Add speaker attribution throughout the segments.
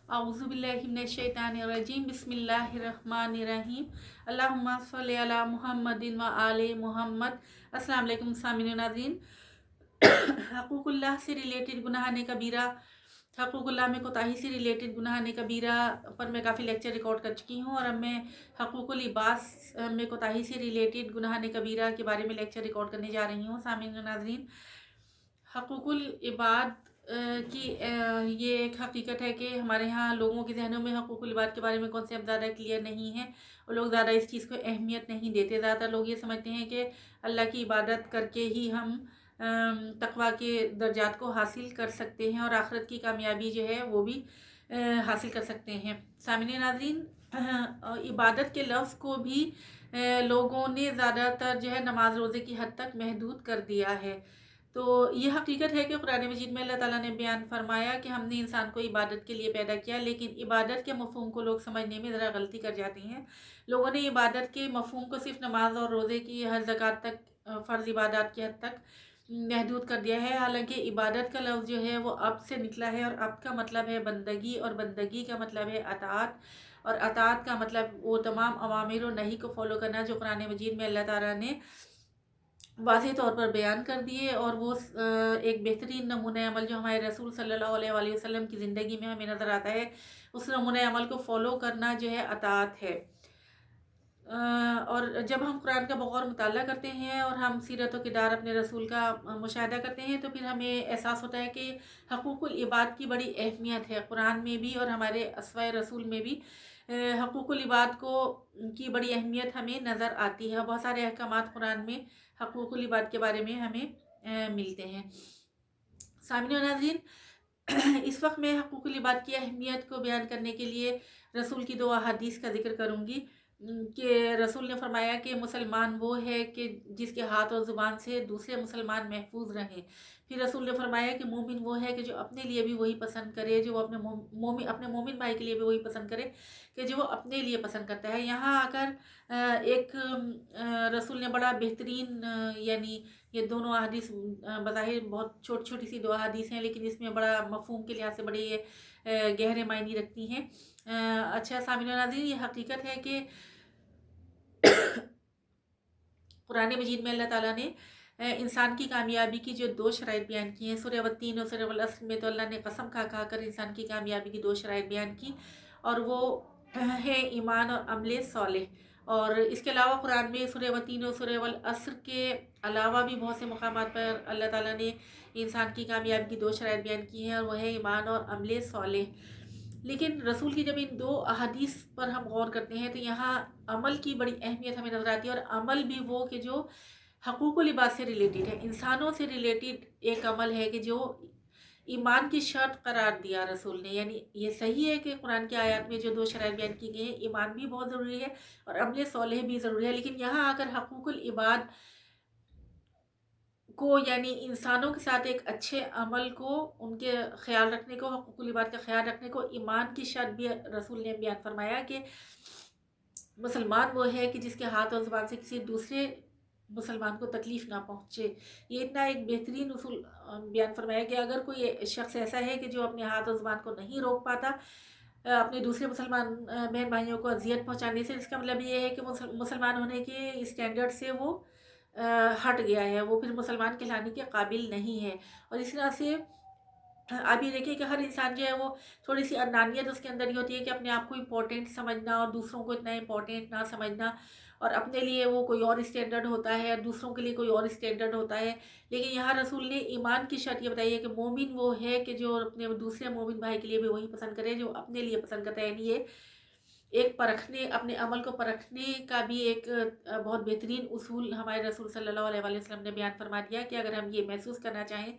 Speaker 1: अऊज़ु बिल्लाहि मिनश शैतानिर रजीम बिस्मिल्लाहिर रहमानिर रहीम अल्लाहुम्मा सल्लि अला मुहम्मदिन व आले मुहम्मद। अस्सलाम वालेकुम सामिन नाज़रीन। हकूक़ुल्लाह से रिलेटेड गुनाह ने कबीरा, हकूक़ुल्लाह में कोताही से रिलेटेड गुनाह ने कबीरा पर मैं काफ़ी लेक्चर रिकॉर्ड कर चुकी हूँ और अब मैं हकूक़ुल इबास में कोताही से रिलेटेड गुनाह ने कबीरा के बारे में लेक्चर रिकॉर्ड करने जा रही हूँ। सामिन नाज़रीन, हकूक़ुल इबाद की ये एक हकीकत है कि हमारे यहाँ लोगों के जहनों में हकूक़ुल इबाद के बारे में कॉन्सेप्ट ज़्यादा क्लियर नहीं है और लोग ज़्यादा इस चीज़ को अहमियत नहीं देते। ज़्यादातर लोग ये समझते हैं कि अल्लाह की इबादत करके ही हम तक़वा के दर्जात को हासिल कर सकते हैं और आखिरत की कामयाबी जो है वो भी हासिल कर सकते हैं। सामने नाज़रीन, इबादत के लफ्ज़ को भी लोगों ने ज़्यादातर जो है नमाज रोज़े की हद तक महदूद कर दिया है। तो ये हकीकत है कि कुरान मजीद में अल्लाह ताला ने बयान फरमाया कि हमने इंसान को इबादत के लिए पैदा किया, लेकिन इबादत के मफ़हूम को लोग समझने में ज़रा गलती कर जाते हैं। लोगों ने इबादत के मफ़हूम को सिर्फ नमाज और रोज़े की हर ज़कात तक, फ़र्ज़ इबादत की हद तक महदूद कर दिया है। हालांकि इबादत का लफ्ज़ जो है वो अब से निकला है और अब का मतलब है बंदगी और बंदगी का मतलब है अताअत और अताअत का मतलब वो तमाम अवामिर और नही को फ़ॉलो करना जो कुरान मजीद में अल्लाह ताला ने वाज़ेह तौर पर बयान कर दिए। और वो एक बेहतरीन नमूने अमल जो हमारे रसूल सल्लल्लाहु अलैहि वसल्लम की ज़िंदगी में हमें नज़र आता है, उस नमूने अमल को फ़ॉलो करना जो है अताअत है। और जब हम कुरान का बग़ौर मुताला करते हैं और हम सीरत व किरदार अपने रसूल का मुशाहिदा करते हैं तो फिर हमें एहसास होता है कि हकूक़ुल इबाद की बड़ी अहमियत है कुरान में भी और हमारे अस्वाए रसूल में भी। हकूक़ुल इबाद को की बड़ी अहमियत हमें नज़र आती है। बहुत सारे अहकामात कुरान में हकूक़ुल इबाद के बारे में हमें मिलते हैं। सामने नाज़रीन, इस वक्त मैं हकूक़ुल इबाद की अहमियत को बयान करने के लिए रसूल की 2 अहादीस का ज़िक्र करूँगी कि रसूल ने फरमाया कि मुसलमान वो है कि जिसके हाथ और ज़ुबान से दूसरे मुसलमान महफूज रहें। फिर रसूल ने फरमाया कि मोमिन वो है कि जो अपने लिए भी वही पसंद करे, जो अपने अपने मोमिन भाई के लिए भी वही पसंद करे कि जो वो अपने लिए पसंद करता है। यहाँ आकर रसूल ने बड़ा बेहतरीन यानी ये दोनों अहादीस बज़ाहिर बहुत छोटी छोटी सी 2 अहादीस हैं, लेकिन इसमें बड़ा मफ़हूम के लिहाज से बड़े ये गहरे मायने रखती हैं। अच्छा सामिन नाज़रीन, ये हकीकत है कि कुरान मजीद में अल्लाह ताला ने इंसान की कामयाबी की जो 2 शराइत बयान की हैं, सूरह वत्तीन और सूरह वल अस्र में तो अल्लाह ने कसम खा खा कर इंसान की कामयाबी की 2 शराइत बयान की और वो है ईमान और अमले सालेह। और इसके अलावा कुरान में सूरह वत्तीन और सूरह वल अस्र के अलावा भी बहुत से मकामात पर अल्लाह ताला ने इंसान की कामयाबी की 2 शराइत बयान की हैं और वह है ईमान और अमले सालेह। लेकिन रसूल की जब इन 2 अहादीस पर हम गौर करते हैं तो यहाँ अमल की बड़ी अहमियत हमें नज़र आती है। और अमल भी वो कि जो हकूक़ुल इबाद से रिलेटेड है, इंसानों से रिलेटेड एक अमल है कि जो ईमान की शर्त करार दिया रसूल ने। यानी ये सही है कि कुरान की आयत में जो 2 शराइत बयान की गई हैं, ईमान भी बहुत ज़रूरी है और अमल सालेह भी ज़रूरी है, लेकिन यहाँ आकर हकूक़ुल इबाद को यानी इंसानों के साथ एक अच्छे अमल को, उनके ख्याल रखने को, हकूक़ुल इबाद का ख्याल रखने को ईमान की शर्त भी रसूल ने बयान फरमाया कि मुसलमान वो है कि जिसके हाथ और ज़ुबान से किसी दूसरे मुसलमान को तकलीफ़ ना पहुँचे। ये इतना एक बेहतरीन उसूल बयान फरमाया कि अगर कोई शख्स ऐसा है कि जो अपने हाथ और ज़ुबान को नहीं रोक पाता अपने दूसरे मुसलमान बहन भाइयों को अज़ियत पहुँचाने से, इसका मतलब ये है कि मुसलमान होने के स्टैंडर्ड से वो हट गया है, वो फिर मुसलमान कहलाने के काबिल नहीं है। और इस तरह से आप ये देखिए कि हर इंसान जो है वो थोड़ी सी अनानियत उसके अंदर ही होती है कि अपने आप को इम्पोर्टेंट समझना और दूसरों को इतना इम्पोर्टेंट ना समझना, और अपने लिए वो कोई और स्टैंडर्ड होता है और दूसरों के लिए कोई और स्टैंडर्ड होता है। लेकिन यहाँ रसूल ने ईमान की शर्त ये बताई है कि मोमिन वो है कि जो अपने दूसरे मोमिन भाई के लिए भी वही पसंद करे जो अपने लिए पसंद करता है। यानी ये एक परखने, अपने अमल को परखने का भी एक बहुत बेहतरीन उसूल हमारे रसूल सल्लल्लाहु अलैहि वसल्लम ने बयान फरमा दिया कि अगर हम ये महसूस करना चाहें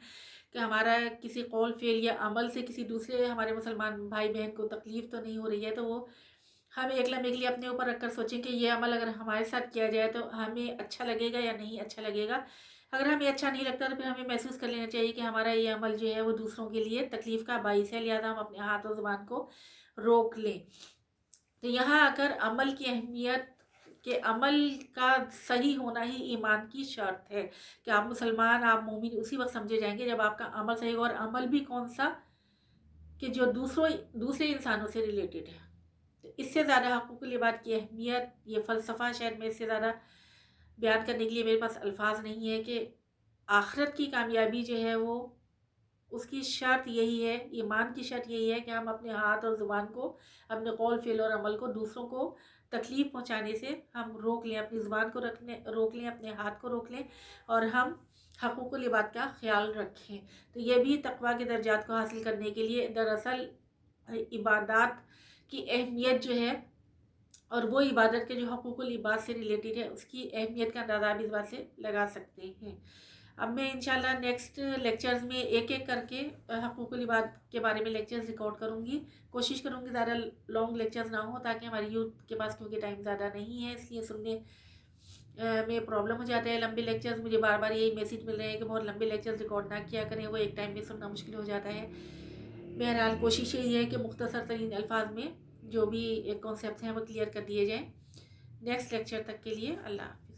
Speaker 1: कि हमारा किसी कौल फेल या अमल से किसी दूसरे हमारे मुसलमान भाई बहन को तकलीफ़ तो नहीं हो रही है, तो वो हम एक लम्हे के लिए अपने ऊपर रख कर सोचें कि ये अमल अगर हमारे साथ किया जाए तो हमें अच्छा लगेगा या नहीं अच्छा लगेगा। अगर हमें अच्छा नहीं लगता तो फिर हमें महसूस कर लेना चाहिए कि हमारा ये अमल जो है वो दूसरों के लिए तकलीफ़ का बाइस है, लिहाजा हम अपने हाथ और ज़ुबान को रोक लें। तो यहाँ आकर अमल की अहमियत के अमल का सही होना ही ईमान की शर्त है कि आप मुसलमान, आप मोमिन उसी वक्त समझे जाएंगे जब आपका अमल सही होगा। और अमल भी कौन सा? کہ جو دوسرے انسانوں سے ریلیٹڈ ہے. اس سے زیادہ حقوق العباد کی اہمیت، یہ فلسفہ شاید میں اس سے زیادہ بیان کرنے کے لیے میرے پاس الفاظ نہیں ہے کہ آخرت کی کامیابی جو ہے وہ اس کی شرط یہی ہے، ایمان کی شرط یہی ہے کہ ہم اپنے ہاتھ اور زبان کو، اپنے قول فعل اور عمل کو دوسروں کو تکلیف پہنچانے سے ہم روک لیں، اپنی زبان کو روک لیں، اپنے ہاتھ کو روک لیں، اور ہم حقوق العباد کا خیال رکھیں. تو یہ بھی تقویٰ کے درجات کو حاصل کرنے کے لیے دراصل عبادات کی اہمیت جو ہے، اور وہ عبادت کے جو حقوق العباد سے ریلیٹڈ ہے، اس کی اہمیت کا اندازہ آپ اس بات سے لگا سکتے ہیں. اب میں انشاءاللہ نیکسٹ لیکچرز میں ایک ایک کر کے حقوق العباد کے بارے میں لیکچرز ریکارڈ کروں گی. کوشش کروں گی زیادہ لانگ لیکچرز نہ ہوں، تاکہ ہماری یوتھ کے پاس کیونکہ ٹائم زیادہ نہیں ہے، اس لیے سننے میں پرابلم ہو جاتا ہے. لمبے لیکچرز مجھے بار بار یہی میسیج مل رہے ہیں کہ بہت لمبے لیکچرز ریکارڈ نہ کیا کریں، وہ ایک ٹائم میں سننا مشکل ہو جاتا ہے. بہرحال کوشش یہی ہے کہ مختصر ترین الفاظ میں جو بھی کانسیپٹس ہیں وہ کلیئر کر دیے جائیں. نیکسٹ لیکچر تک کے لیے اللہ حافظ.